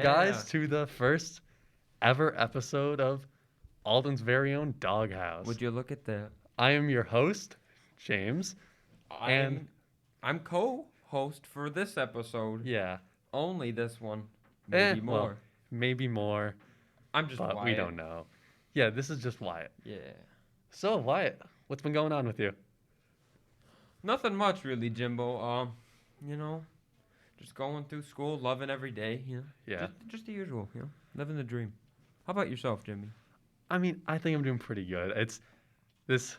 Welcome, guys, to the first ever episode of Alden's very own Doghouse. Would you look at that? I am your host, James, and I'm co-host for this episode. yeah, Only this one. Maybe more. Well, maybe more, I'm just but Wyatt. we don't know. Yeah, this is just Wyatt. Yeah. So, Wyatt, what's been going on with you? Nothing much really, Jimbo. Just going through school, loving every day. Yeah. Just the usual. Living the dream. How about yourself, Jimmy? I mean, I think I'm doing pretty good. It's this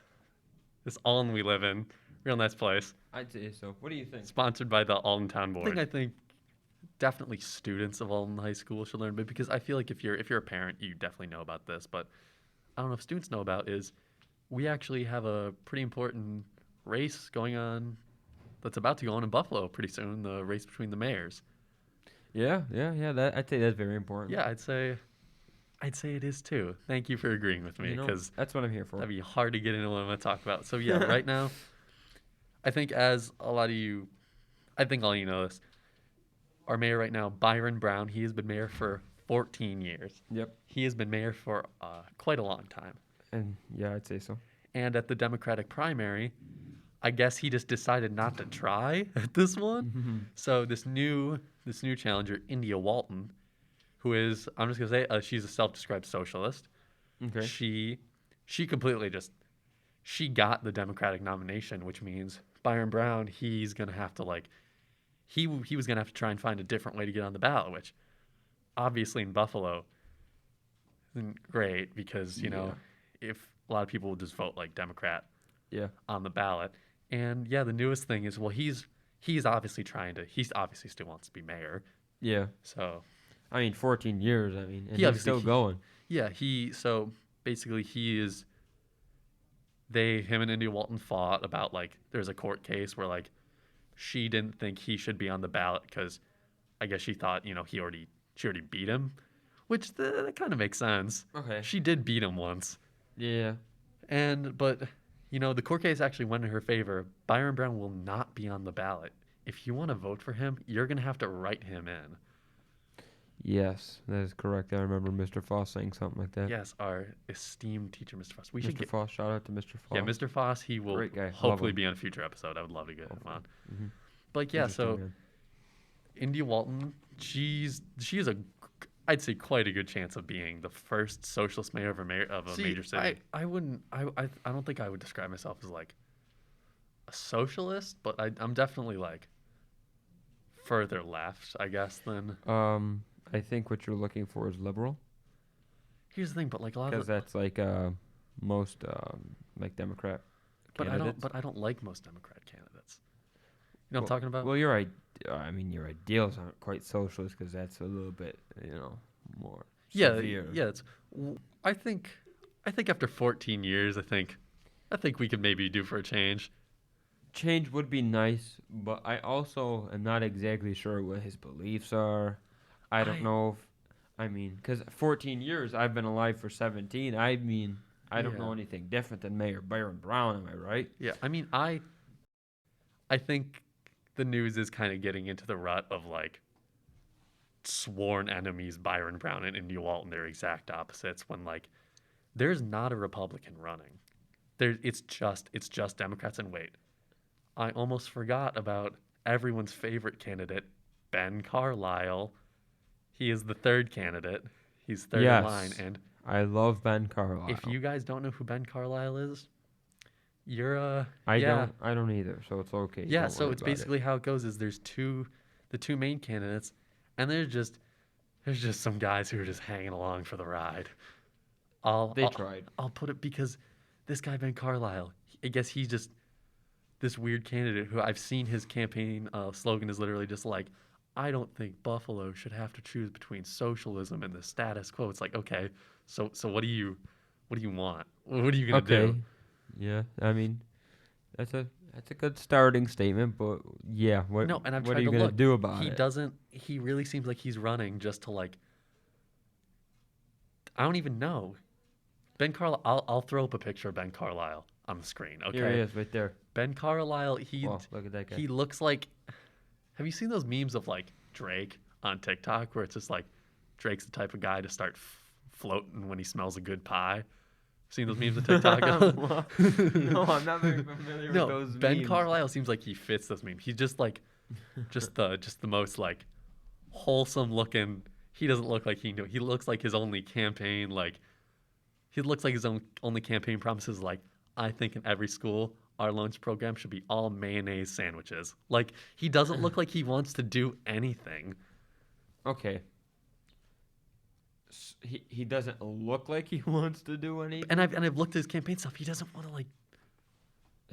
Alden we live in, real nice place. I'd say so. What do you think? Sponsored by the Alden Town Board. I think definitely students of Alden High School should learn, but because I feel like if you're a parent, you definitely know about this. But I don't know if students know about is we actually have a pretty important race going on that's about to go on in Buffalo pretty soon. The race between the mayors. Yeah. I'd say that's very important. Yeah, I'd say it is too. Thank you for agreeing with me because that's what I'm here for. that'd be hard to get into what I'm going to talk about. So yeah, right now, I think as a lot of you, I think all you know this. Our mayor right now, Byron Brown, he has been mayor for 14 years. Yep. He has been mayor for quite a long time. And yeah, I'd say so. And at the Democratic primary, I guess he just decided not to try at this one. So this new challenger, India Walton, who is, I'm just gonna say, she's a self-described socialist. Okay. She completely she got the Democratic nomination, which means Byron Brown, he's gonna have to he was gonna have to try and find a different way to get on the ballot, which obviously in Buffalo isn't great because if a lot of people will just vote like Democrat on the ballot. And yeah, the newest thing is, well, he's obviously still wants to be mayor. Yeah. So, I mean, 14 years. I mean, and he's still going. Yeah. So basically him and India Walton fought about there's a court case where she didn't think he should be on the ballot because I guess she thought she already beat him, which that kind of makes sense. Okay. She did beat him once. Yeah. But the court case actually went in her favor. Byron Brown will not be on the ballot. If you want to vote for him, you're going to have to write him in. Yes, that is correct. I remember Mr. Foss saying something like that. Yes, our esteemed teacher, Mr. Foss. Mr. Foss, shout out to Mr. Foss. Yeah, Mr. Foss, he will Great guy. hopefully be on a future episode. I would love to get him on. Mm-hmm. But yeah, so India Walton, she is I'd say quite a good chance of being the first socialist mayor of a major city. I don't think I would describe myself as a socialist, but I'm definitely further left, I guess, than. I think what you're looking for is liberal. Here's the thing, but a lot of because that's most Democrat. Candidates. But I don't like most Democrat candidates. You know what I'm talking about? Well, you're right. I mean, your ideals aren't quite socialist because that's a little bit, more severe. Yeah. I think after 14 years, I think we could maybe do for a change. Change would be nice, but I also am not exactly sure what his beliefs are. I don't know because 14 years, I've been alive for 17. I don't know anything different than Mayor Byron Brown, am I right? Yeah, I think the news is kind of getting into the rut of sworn enemies Byron Brown and India Walton. They're exact opposites when there's not a Republican running. It's just Democrats. And wait, I almost forgot about everyone's favorite candidate, Ben Carlisle. He is the third candidate. He's third in line. And I love Ben Carlisle. If you guys don't know who Ben Carlisle is, you're I don't either, so it's okay. Yeah, so it's basically how it goes is there's the two main candidates, and there's just some guys who are just hanging along for the ride. They tried. I'll put it because this guy Ben Carlisle, I guess he's just this weird candidate who I've seen his campaign slogan is literally just I don't think Buffalo should have to choose between socialism and the status quo. It's okay, so what do you want? What are you gonna do? Yeah, I mean, that's a good starting statement, but yeah, what are you gonna do about it? He really seems like he's running just to I don't even know. Ben Carlisle. I'll throw up a picture of Ben Carlisle on the screen. Okay, here he is, right there. Ben Carlisle. Look at that guy. He looks like. Have you seen those memes of Drake on TikTok where it's just Drake's the type of guy to start floating when he smells a good pie. Seen those memes on TikTok? No, I'm not very familiar with those Ben memes. Carlisle seems like he fits those memes. He's just like, just the most like wholesome looking. He doesn't look like he looks like his only campaign he looks like his only campaign promises like, I think in every school our lunch program should be all mayonnaise sandwiches. Like, he doesn't look like he wants to do anything. Okay. He doesn't look like he wants to do anything. And I've looked at his campaign stuff. He doesn't want to like.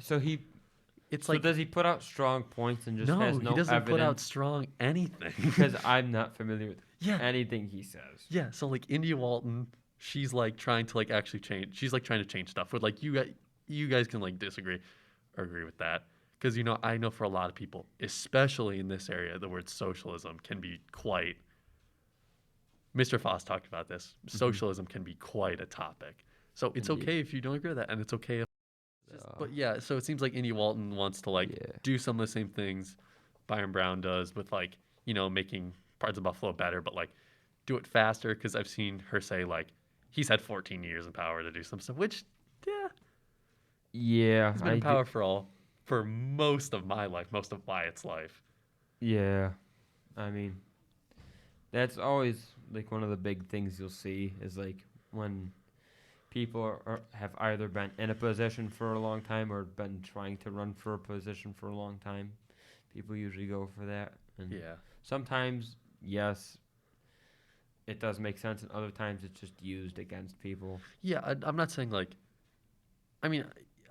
So It's so like, does he put out strong points and just no, has no he doesn't evidence? put out strong anything. Because I'm not familiar with Yeah. anything he says. Yeah, so like India Walton, she's like trying to like actually change. She's like trying to change stuff. With like you guys can like disagree or agree with that, because I know for a lot of people, especially in this area, the word socialism can be quite. Mr. Foss talked about this. Socialism can be quite a topic. So it's Indeed. okay if you don't agree with that, and it's okay. But yeah, so it seems like India Walton wants to like do some of the same things Byron Brown does with like making parts of Buffalo better, but like do it faster, because I've seen her say like he's had 14 years in power to do some stuff, which Yeah, he's been in power for most of my life, most of Wyatt's life. Yeah, I mean, that's always like one of the big things you'll see is like when people have either been in a position for a long time or been trying to run for a position for a long time. People usually go for that. And sometimes, yes, it does make sense, and other times it's just used against people. Yeah, I'm not saying like, I'm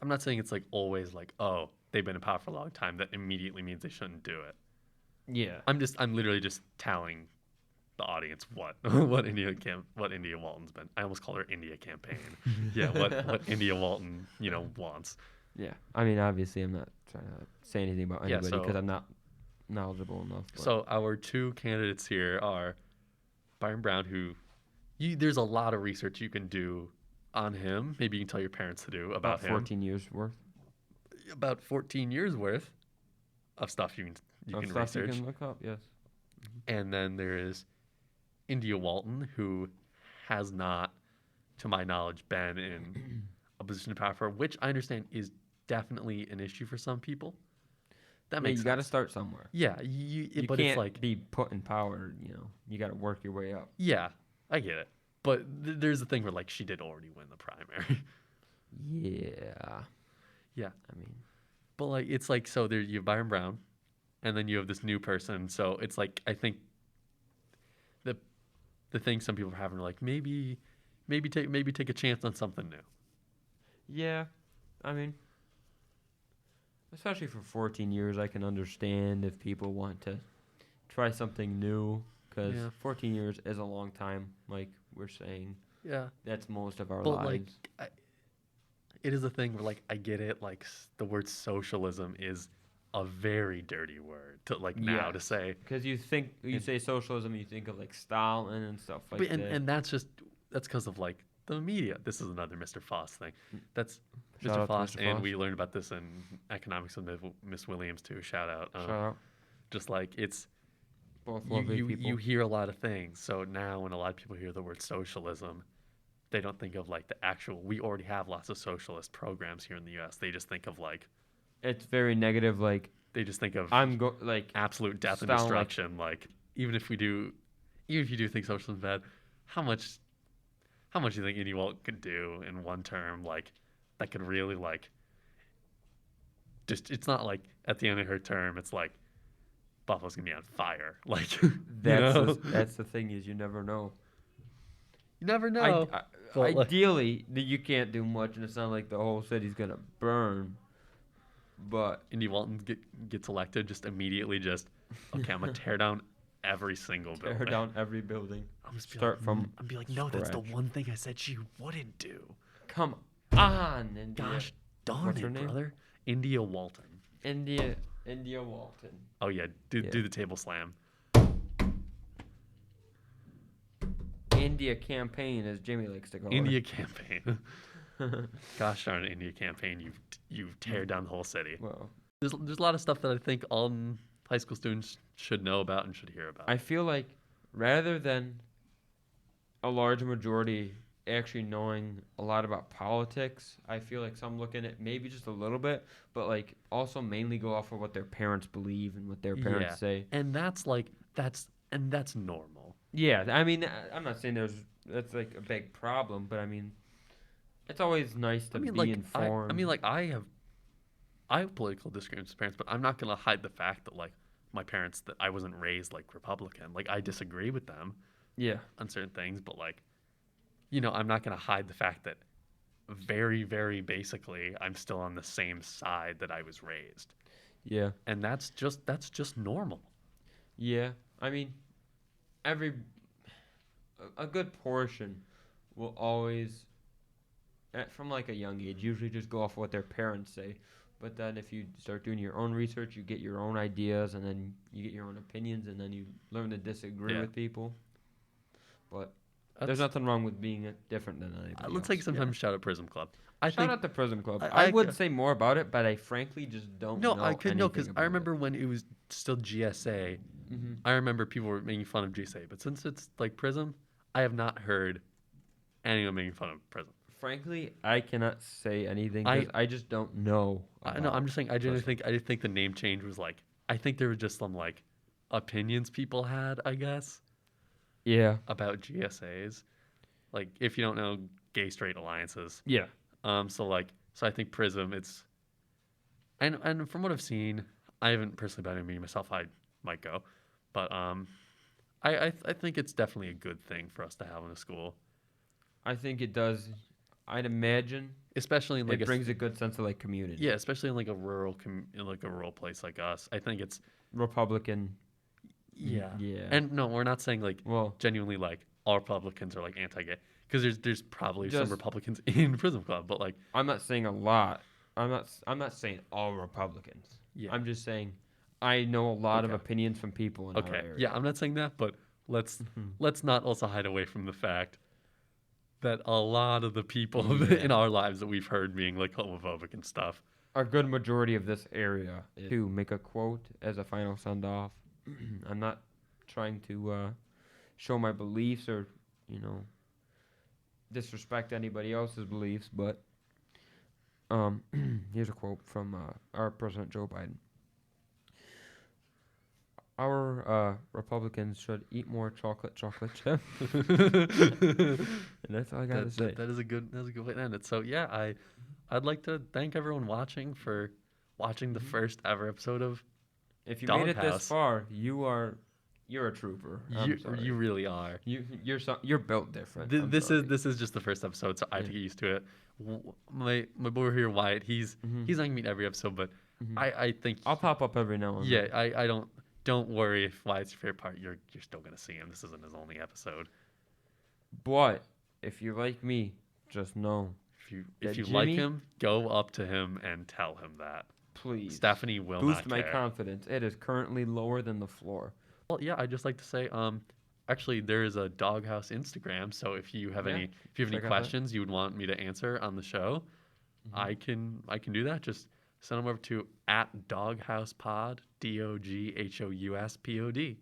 not saying it's like always like, oh, they've been in power for a long time, that immediately means they shouldn't do it. Yeah. I'm literally just telling the audience what India Walton's been. I almost called her India campaign. Yeah, what India Walton wants. Yeah, I mean, obviously, I'm not trying to say anything about anybody because so- I'm not knowledgeable enough. But. So our two candidates here are Byron Brown, who there's a lot of research you can do on him. Maybe you can tell your parents to do about him. 14 years worth. About 14 years worth of stuff you can research. You can look up, yes. And then there is India Walton, who has not, to my knowledge, been in a position of power, which I understand is definitely an issue for some people. That makes sense. You got to start somewhere. Yeah, you but can't it's like, be put in power. You got to work your way up. Yeah, I get it. But there's the thing where like she did already win the primary. Yeah. Yeah. I mean, but like it's like, so there you have Byron Brown, and then you have this new person. So it's like, I think the thing some people are having are like, maybe take a chance on something new. yeah. I mean, especially for 14 years, I can understand if people want to try something new, because 14 years is a long time, like we're saying. Yeah. That's most of our But lives. like, it is a thing where like I get it. Like the word socialism is a very dirty word to like now to say. Because you say socialism, you think of like Stalin and stuff like that. And that's because of like the media. This is another Mr. Foss thing. That's Shout Mr. out to Foss, Mr. and Foss. we learned about this in economics with Miss Williams too. Shout out. Shout out. Just like it's Both lovely people. you hear a lot of things. So now when a lot of people hear the word socialism, they don't think of like the actual. We already have lots of socialist programs here in the U.S. They just think of like. It's very negative. Like They just think of like absolute death and Stalin, destruction. Like even if you do think socialism is bad, how much do you think India Walton could do in one term? Like that could really like. Just it's not like at the end of her term, it's like Buffalo's gonna be on fire. Like that's the thing is you never know. You never know. Ideally, you can't do much, and it's not like the whole city's gonna burn. But India Walton gets elected, just immediately okay, I'm gonna tear down every single building. Tear down every building. I'm be like, no, that's the one thing I said she wouldn't do. Come on, India. Gosh darn What's it, her name? brother. India Walton. India Walton. Oh yeah, do the table slam. India campaign, as Jimmy likes to call it. India campaign. Gosh darn it, India campaign. You tear down the whole city. Well, There's a lot of stuff that I think all high school students should know about and should hear about. I feel like rather than a large majority actually knowing a lot about politics. I feel like some look in it maybe just a little bit, but like also mainly go off of what their parents believe and what their parents Yeah. say. And that's normal. Yeah, I mean, I'm not saying that's like a big problem, but I mean, it's always nice I to mean, be like informed. I mean, like I have political disagreements with parents, but I'm not gonna hide the fact that like my parents that I wasn't raised like Republican. Like I disagree with them Yeah, on certain things, but like I'm not gonna hide the fact that very, very basically I'm still on the same side that I was raised. yeah, And that's just normal. yeah. I mean, every a good portion will always from like a young age usually just go off of what their parents say, but then if you start doing your own research you get your own ideas and then you get your own opinions and then you learn to disagree Yeah. with people, but there's That's, nothing wrong with being different than anybody let's else. take some time to shout out Prism Club. I Shout think out to Prism Club. I I would say more about it, but I frankly just don't no, know I could no, because anything I about remember when it was still GSA. it. Mm-hmm. I remember people were making fun of GSA, but since it's like Prism, I have not heard anyone making fun of Prism. Frankly, I cannot say anything because I just don't know. I know. I'm just saying. I Prism. didn't think the name change was like. I think there were just some like opinions people had, I guess, Yeah. about GSAs. Like if you don't know gay straight alliances. Yeah. So I think Prism. And from what I've seen, I haven't personally been in a meeting myself. I might go, but I think it's definitely a good thing for us to have in a school, I think it does. I'd imagine especially in like it brings a good sense of like community. yeah, especially in like a rural place like us. I think it's Republican. yeah. Yeah. And no, we're not saying like Well, genuinely like all Republicans are like anti-gay because there's probably some Just- Republicans in Prism Club, but like I'm not saying a lot. I'm not saying all Republicans. yeah. I'm just saying I know a lot of Okay. opinions from people in our Okay. area. Yeah, I'm not saying that, but let's not also hide away from the fact that a lot of the people Yeah. in our lives that we've heard being like homophobic and stuff. A good majority of this area to make a quote as a final send off. I'm not trying to show my beliefs or, disrespect anybody else's beliefs, but here's a quote from our President Joe Biden. Our Republicans should eat more chocolate chip. And that's all I got to say. That is a good way to end it. So yeah, I'd like to thank everyone watching for watching the first ever episode of If you made it Doghouse. this far, you're a trooper. I'm sorry. You really are. You're built different. This is just the first episode, so I have to get used to it. My boy here, Wyatt, he's not gonna meet every episode, but I think I'll pop up every now and yeah, then. I don't worry if Wyatt's your favorite part. You're still gonna see him. This isn't his only episode. But if you like me, just know, If you That like Jimmy- him, go up to him and tell him that. please Stephanie will boost not my care. confidence. It is currently lower than the floor. Well, yeah, I'd just like to say, actually, there is a Doghouse Instagram. So if you have Yeah, any check out that. questions you would want me to answer on the show, I can do that. Just send them over to @DogHousePod, DOGHOUSPOD.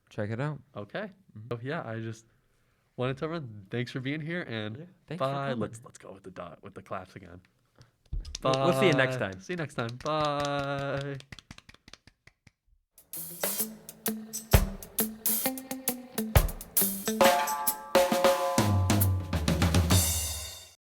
Check it out. Okay. So yeah, I just wanted to run. Thanks for being here, and Thanks for bye. coming. Let's go with the claps again. We'll see you next Bye. time. See you next time. Bye.